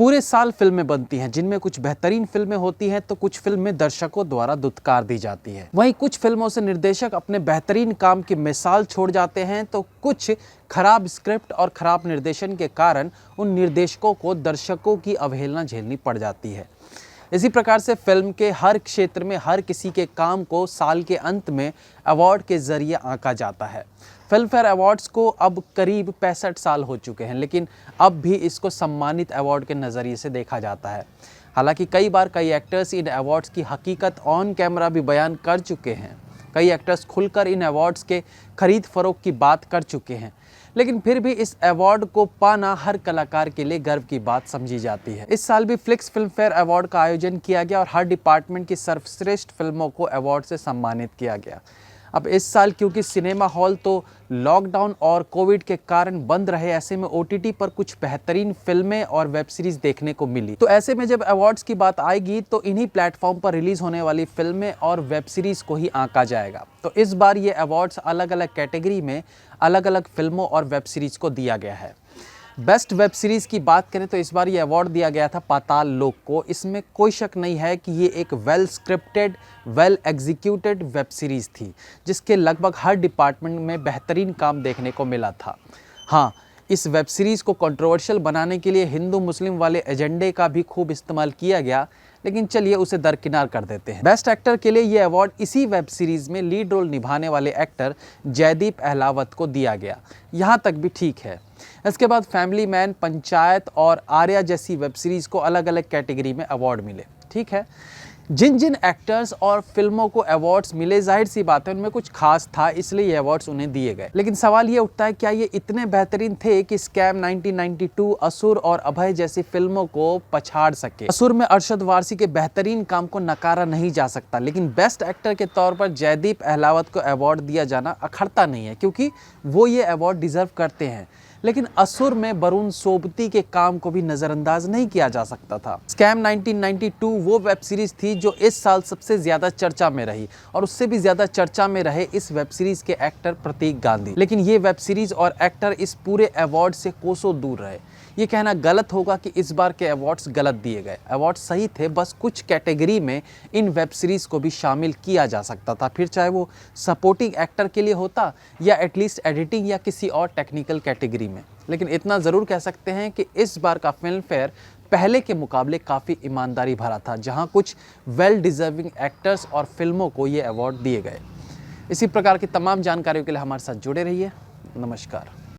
पूरे साल फिल्में बनती हैं, जिनमें कुछ बेहतरीन फिल्में होती हैं तो कुछ फिल्में दर्शकों द्वारा दुत्कार दी जाती है। वहीं कुछ फिल्मों से निर्देशक अपने बेहतरीन काम की मिसाल छोड़ जाते हैं तो कुछ खराब स्क्रिप्ट और खराब निर्देशन के कारण उन निर्देशकों को दर्शकों की अवहेलना झेलनी पड़ जाती है। इसी प्रकार से फिल्म के हर क्षेत्र में हर किसी के काम को साल के अंत में अवार्ड के जरिए आंका जाता है। फिल्म फेयर अवार्ड्स को अब करीब 65 साल हो चुके हैं, लेकिन अब भी इसको सम्मानित अवार्ड के नज़रिए से देखा जाता है। हालांकि कई बार कई एक्टर्स इन अवार्ड्स की हकीकत ऑन कैमरा भी बयान कर चुके हैं। कई एक्टर्स खुलकर इन अवार्ड्स के खरीद फरोख्त की बात कर चुके हैं, लेकिन फिर भी इस अवार्ड को पाना हर कलाकार के लिए गर्व की बात समझी जाती है। इस साल भी फ्लिक्स फिल्म फेयर अवार्ड का आयोजन किया गया और हर डिपार्टमेंट की सर्वश्रेष्ठ फिल्मों को अवार्ड से सम्मानित किया गया। अब इस साल क्योंकि सिनेमा हॉल तो लॉकडाउन और कोविड के कारण बंद रहे, ऐसे में ओटीटी पर कुछ बेहतरीन फिल्में और वेब सीरीज देखने को मिली। तो ऐसे में जब अवार्ड्स की बात आएगी तो इन्हीं प्लेटफॉर्म पर रिलीज होने वाली फिल्में और वेब सीरीज को ही आंका जाएगा। तो इस बार ये अवार्ड्स अलग अलग कैटेगरी में अलग अलग फिल्मों और वेब सीरीज को दिया गया है। बेस्ट वेब सीरीज़ की बात करें तो इस बार ये अवार्ड दिया गया था पाताल लोक को। इसमें कोई शक नहीं है कि ये एक well scripted, well executed web series थी, जिसके लगभग हर डिपार्टमेंट में बेहतरीन काम देखने को मिला था। हाँ, इस वेब सीरीज़ को कंट्रोवर्शियल बनाने के लिए हिंदू मुस्लिम वाले एजेंडे का भी खूब इस्तेमाल किया गया, लेकिन चलिए उसे दरकिनार कर देते हैं। बेस्ट एक्टर के लिए ये अवार्ड इसी वेब सीरीज़ में लीड रोल निभाने वाले एक्टर जयदीप अहलावत को दिया गया। यहाँ तक भी ठीक है। इसके बाद फैमिली मैन, पंचायत और आर्या जैसी वेब सीरीज़ को अलग अलग कैटेगरी में अवार्ड मिले। ठीक है, जिन जिन एक्टर्स और फिल्मों को अवार्ड्स मिले, जाहिर सी बात है उनमें कुछ खास था, इसलिए ये अवार्ड्स उन्हें दिए गए। लेकिन सवाल ये उठता है, क्या ये इतने बेहतरीन थे कि स्कैम 1992, असुर और अभय जैसी फिल्मों को पछाड़ सके? असुर में अरशद वारसी के बेहतरीन काम को नकारा नहीं जा सकता, लेकिन बेस्ट एक्टर के तौर पर जयदीप अहलावत को अवार्ड दिया जाना अखरता नहीं है, क्योंकि वो ये अवार्ड डिजर्व करते हैं। लेकिन असुर में वरुण सोबती के काम को भी नज़रअंदाज नहीं किया जा सकता था। स्कैम 1992 वो वेब सीरीज़ थी जो इस साल सबसे ज़्यादा चर्चा में रही, और उससे भी ज़्यादा चर्चा में रहे इस वेब सीरीज़ के एक्टर प्रतीक गांधी। लेकिन ये वेब सीरीज़ और एक्टर इस पूरे अवार्ड से कोसों दूर रहे। ये कहना गलत होगा कि इस बार के अवार्ड्स गलत दिए गए। अवार्ड सही थे, बस कुछ कैटेगरी में इन वेब सीरीज़ को भी शामिल किया जा सकता था, फिर चाहे वो सपोर्टिंग एक्टर के लिए होता या एटलीस्ट एडिटिंग या किसी और टेक्निकल कैटेगरी में। लेकिन इतना ज़रूर कह सकते हैं कि इस बार का फिल्म फेयर पहले के मुकाबले काफ़ी ईमानदारी भरा था, जहां कुछ वेल डिज़र्विंग एक्टर्स और फिल्मों को ये अवार्ड दिए गए। इसी प्रकार की तमाम जानकारियों के लिए हमारे साथ जुड़े रहिए। नमस्कार।